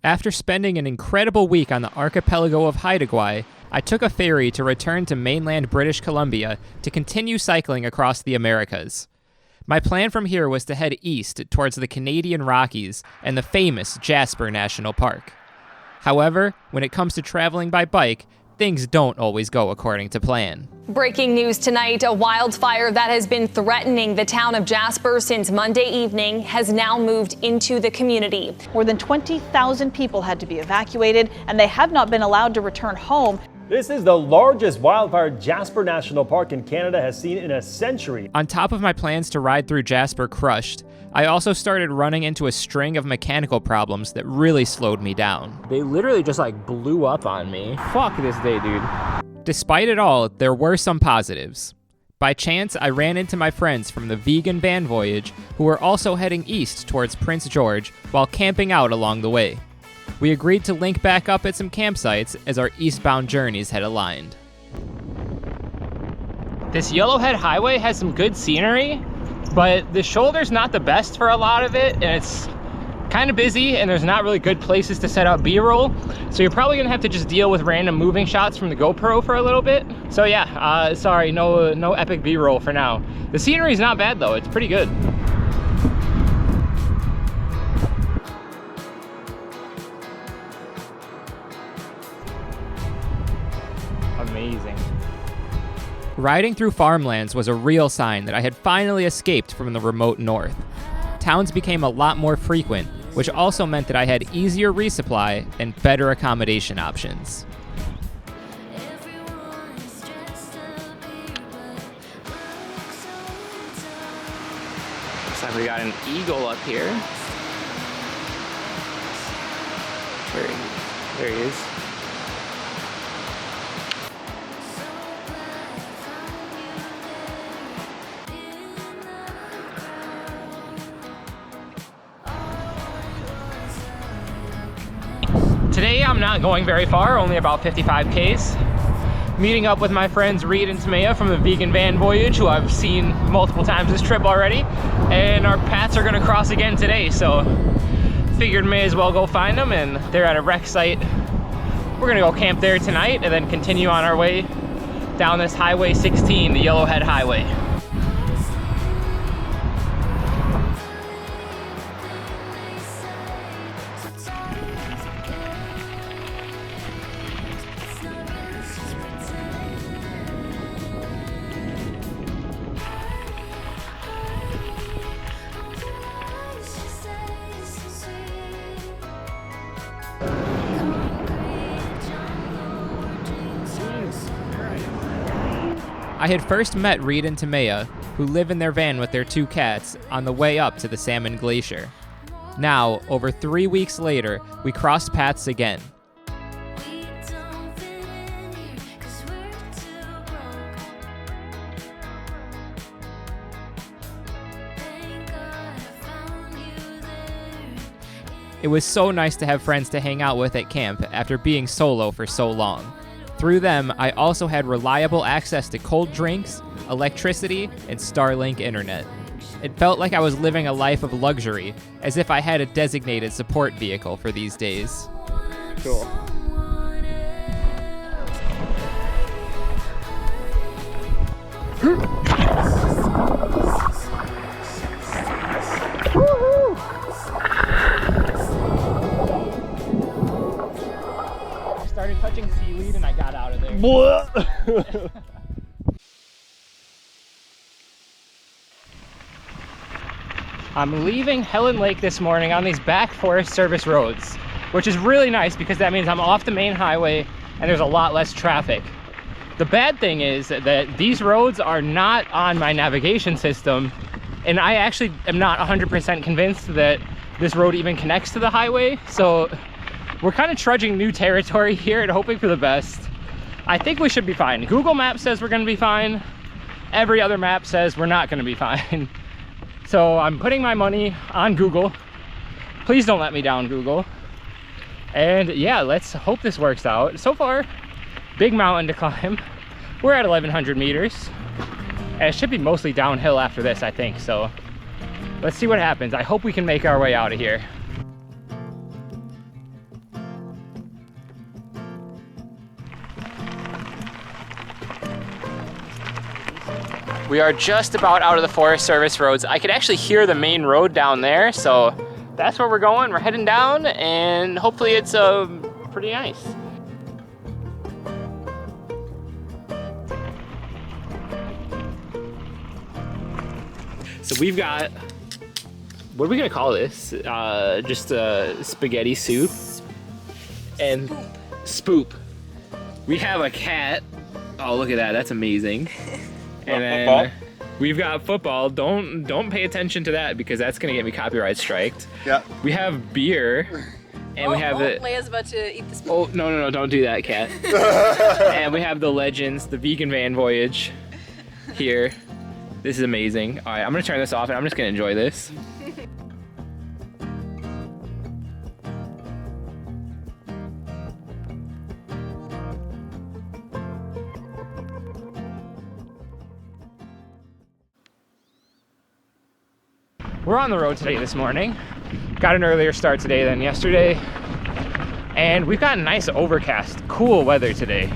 After spending an incredible week on the archipelago of Haida, I took a ferry to return to mainland British Columbia to continue cycling across the Americas. My plan from here was to head east towards the Canadian Rockies and the famous Jasper National Park. However, when it comes to traveling by bike, things don't always go according to plan. Breaking news tonight, a wildfire that has been threatening the town of Jasper since Monday evening has now moved into the community. More than 20,000 people had to be evacuated, and they have not been allowed to return home. This is the largest wildfire Jasper National Park in Canada has seen in a century. On top of my plans to ride through Jasper crushed, I also started running into a string of mechanical problems that really slowed me down. They literally just blew up on me. Fuck this day, dude. Despite it all, there were some positives. By chance, I ran into my friends from the vegan van voyage who were also heading east towards Prince George while camping out along the way. We agreed to link back up at some campsites as our eastbound journeys had aligned. This Yellowhead Highway has some good scenery, but the shoulder's not the best for a lot of it, and it's kind of busy, and there's not really good places to set up B-roll, so you're probably gonna have to just deal with random moving shots from the GoPro for a little bit. So yeah, sorry, no epic B-roll for now. The scenery's not bad though, it's pretty good. Amazing. Riding through farmlands was a real sign that I had finally escaped from the remote north. Towns became a lot more frequent, which also meant that I had easier resupply and better accommodation options. Looks like we got an eagle up here. There he is. Today I'm not going very far, only about 55 Ks. Meeting up with my friends Reed and Tamaya from the vegan van voyage, who I've seen multiple times this trip already. And our paths are gonna cross again today, so figured may as well go find them, and they're at a wreck site. We're gonna go camp there tonight and then continue on our way down this Highway 16, the Yellowhead Highway. I had first met Reed and Tamaya, who live in their van with their 2 cats, on the way up to the Salmon Glacier. Now, over 3 weeks later, we crossed paths again. It was so nice to have friends to hang out with at camp after being solo for so long. Through them, I also had reliable access to cold drinks, electricity, and Starlink internet. It felt like I was living a life of luxury, as if I had a designated support vehicle for these days. Cool. Started touching seaweed and I got out of there. I'm leaving Helen Lake this morning on these back Forest Service roads, which is really nice because that means I'm off the main highway and there's a lot less traffic. The bad thing is that these roads are not on my navigation system, and I actually am not 100% convinced that this road even connects to the highway, so we're kind of trudging new territory here and hoping for the best. I think we should be fine. Google Maps says we're gonna be fine. Every other map says we're not gonna be fine. So I'm putting my money on Google. Please don't let me down, Google. And yeah, let's hope this works out. So far, big mountain to climb. We're at 1,100 meters. And it should be mostly downhill after this, I think. So let's see what happens. I hope we can make our way out of here. We are just about out of the Forest Service roads. I could actually hear the main road down there, so that's where we're going. We're heading down, and hopefully it's pretty nice. So we've got, what are we gonna call this? Just a spaghetti soup and spoop. We have a cat. Oh, look at that, that's amazing. And then football. We've got football. Don't pay attention to that because that's gonna get me copyright striked. Yeah. We have beer. And we have Leia's about to eat the spoon. Oh, no, don't do that, cat. And we have the Legends, the vegan van voyage here. This is amazing. All right, I'm gonna turn this off and I'm just gonna enjoy this. We're on the road today this morning. Got an earlier start today than yesterday. And we've got nice overcast, cool weather today.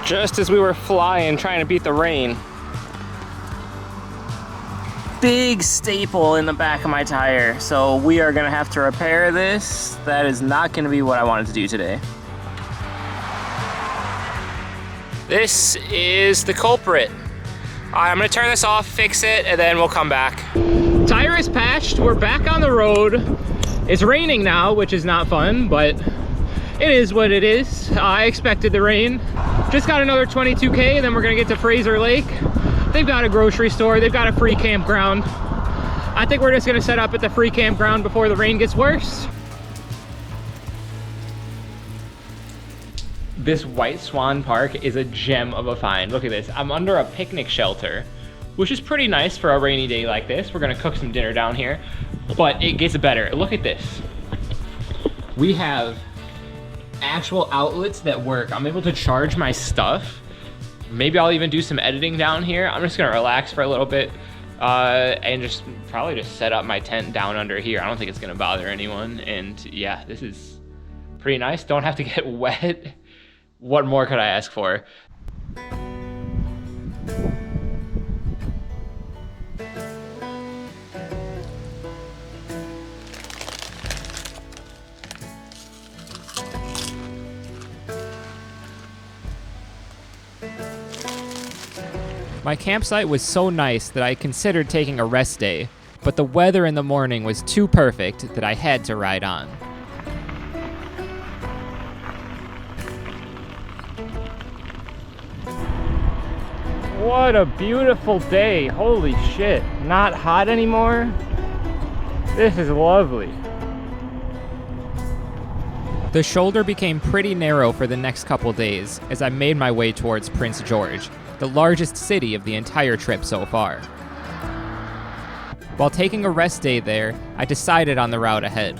Just as we were flying, trying to beat the rain. Big staple in the back of my tire. So we are gonna have to repair this. That is not gonna be what I wanted to do today. This is the culprit. I'm gonna turn this off, fix it, and then we'll come back. Tire is patched, we're back on the road. It's raining now, which is not fun, but it is what it is. I expected the rain. Just got another 22K, and then we're gonna get to Fraser Lake. They've got a grocery store, they've got a free campground. I think we're just gonna set up at the free campground before the rain gets worse. This White Swan Park is a gem of a find. Look at this, I'm under a picnic shelter, which is pretty nice for a rainy day like this. We're gonna cook some dinner down here, but it gets better. Look at this. We have actual outlets that work. I'm able to charge my stuff. Maybe I'll even do some editing down here. I'm just gonna relax for a little bit and just probably just set up my tent down under here. I don't think it's gonna bother anyone. And yeah, this is pretty nice. Don't have to get wet. What more could I ask for? My campsite was so nice that I considered taking a rest day, but the weather in the morning was too perfect that I had to ride on. What a beautiful day. Holy shit. Not hot anymore. This is lovely. The shoulder became pretty narrow for the next couple days as I made my way towards Prince George, the largest city of the entire trip so far. While taking a rest day there, I decided on the route ahead.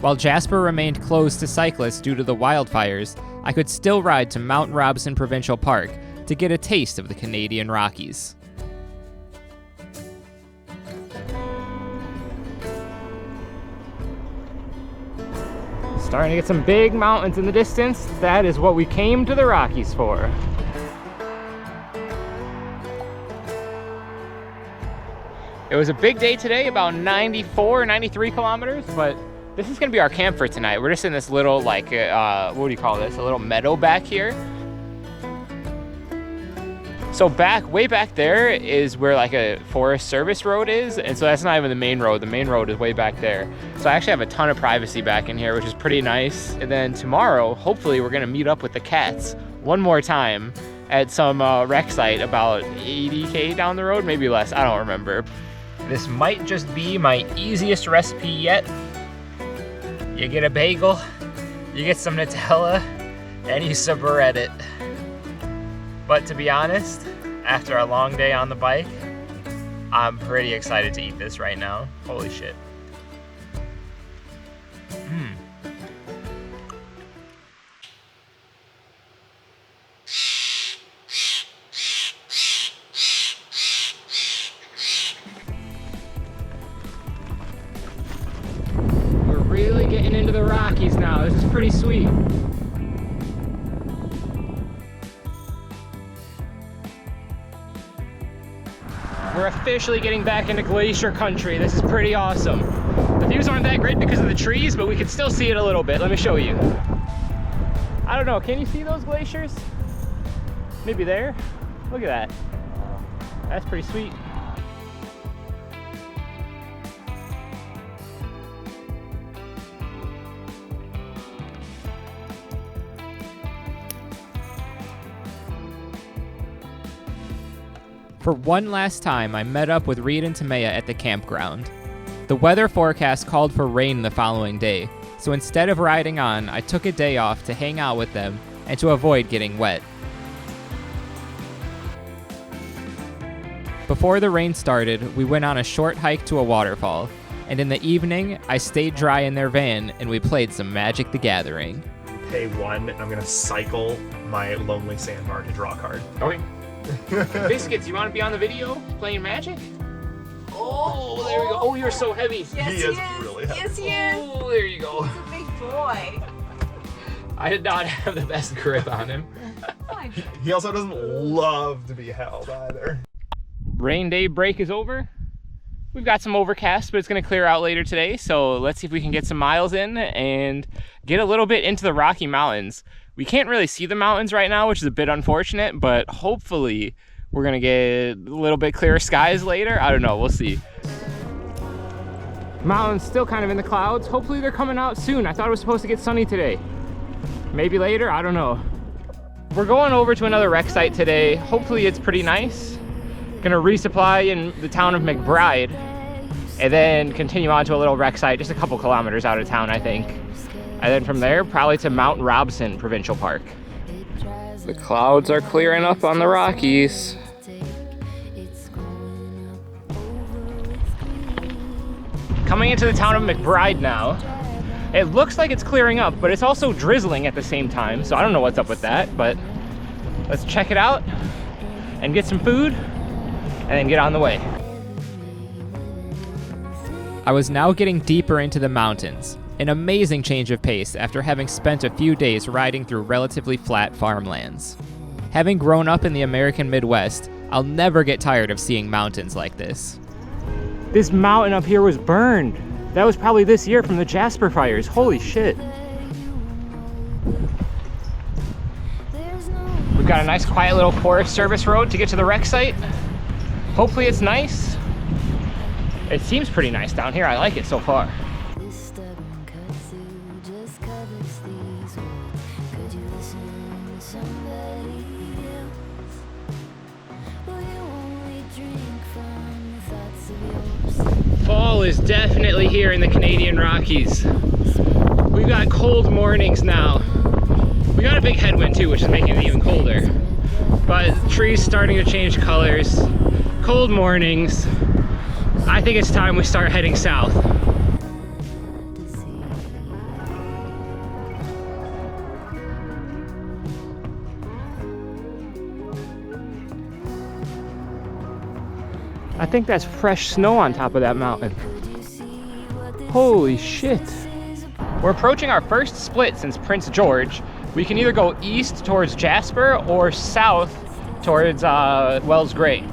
While Jasper remained closed to cyclists due to the wildfires, I could still ride to Mount Robson Provincial Park to get a taste of the Canadian Rockies. Starting to get some big mountains in the distance. That is what we came to the Rockies for. It was a big day today, about 94, 93 kilometers, but this is gonna be our camp for tonight. We're just in this little, like, what do you call this? A little meadow back here. So way back there is where like a Forest Service road is, and so that's not even the main road. The main road is way back there. So I actually have a ton of privacy back in here, which is pretty nice. And then tomorrow, hopefully we're gonna meet up with the cats one more time at some rec site about 80K down the road, maybe less, I don't remember. This might just be my easiest recipe yet. You get a bagel, you get some Nutella, and you subreddit it. But to be honest, after a long day on the bike, I'm pretty excited to eat this right now. Holy shit. We're really getting into the ride. Rockies now. This is pretty sweet. We're officially getting back into Glacier Country. This is pretty awesome. The views aren't that great because of the trees, but we can still see it a little bit. Let me show you. I don't know, can you see those glaciers? Maybe there? Look at that. That's pretty sweet. For one last time, I met up with Reed and Tamaya at the campground. The weather forecast called for rain the following day, so instead of riding on, I took a day off to hang out with them and to avoid getting wet. Before the rain started, we went on a short hike to a waterfall, and in the evening, I stayed dry in their van and we played some Magic the Gathering. Pay 1, and I'm gonna cycle my Lonely Sandbar to draw a card. Okay. Biscuits, you want to be on the video playing Magic? Oh, there we go. Oh, you're so heavy. Yes, he is really heavy. Yes, he is. Oh, there you go. He's a big boy. I did not have the best grip on him. He also doesn't love to be held either. Rain day break is over. We've got some overcast, but it's going to clear out later today. So let's see if we can get some miles in and get a little bit into the Rocky Mountains. We can't really see the mountains right now, which is a bit unfortunate, but hopefully we're going to get a little bit clearer skies later. I don't know. We'll see. Mountains still kind of in the clouds. Hopefully they're coming out soon. I thought it was supposed to get sunny today. Maybe later. I don't know. We're going over to another wreck site today. Hopefully it's pretty nice. Gonna resupply in the town of McBride and then continue on to a little wreck site just a couple kilometers out of town, I think. And then from there, probably to Mount Robson Provincial Park. The clouds are clearing up on the Rockies. Coming into the town of McBride now. It looks like it's clearing up, but it's also drizzling at the same time, so I don't know what's up with that, but let's check it out and get some food and then get on the way. I was now getting deeper into the mountains, an amazing change of pace after having spent a few days riding through relatively flat farmlands. Having grown up in the American Midwest, I'll never get tired of seeing mountains like this. This mountain up here was burned. That was probably this year from the Jasper fires. Holy shit. We've got a nice quiet little Forest Service road to get to the wreck site. Hopefully it's nice. It seems pretty nice down here. I like it so far. Fall is definitely here in the Canadian Rockies. We've got cold mornings now. We got a big headwind too, which is making it even colder. But trees starting to change colors. Cold mornings. I think it's time we start heading south. I think that's fresh snow on top of that mountain. Holy shit. We're approaching our first split since Prince George. We can either go east towards Jasper or south towards Wells Gray.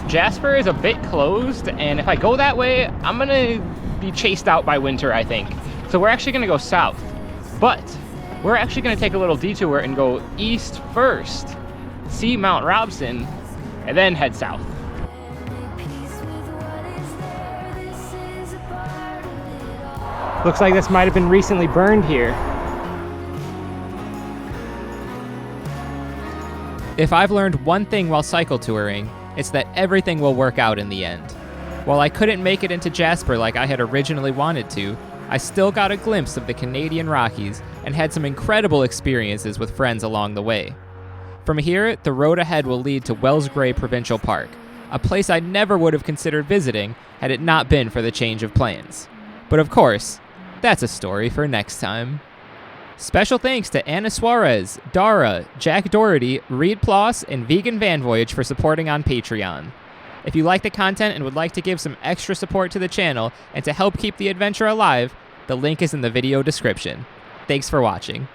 Jasper is a bit closed, and if I go that way, I'm gonna be chased out by winter, I think. So we're actually gonna go south. But we're actually gonna take a little detour and go east first, see Mount Robson, and then head south. Looks like this might have been recently burned here. If I've learned one thing while cycle touring, it's that everything will work out in the end. While I couldn't make it into Jasper like I had originally wanted to, I still got a glimpse of the Canadian Rockies and had some incredible experiences with friends along the way. From here, the road ahead will lead to Wells Gray Provincial Park, a place I never would have considered visiting had it not been for the change of plans. But of course, that's a story for next time. Special thanks to Anna Suarez, Dara, Jack Doherty, Reed Ploss, and Vegan Van Voyage for supporting on Patreon. If you like the content and would like to give some extra support to the channel and to help keep the adventure alive, the link is in the video description. Thanks for watching.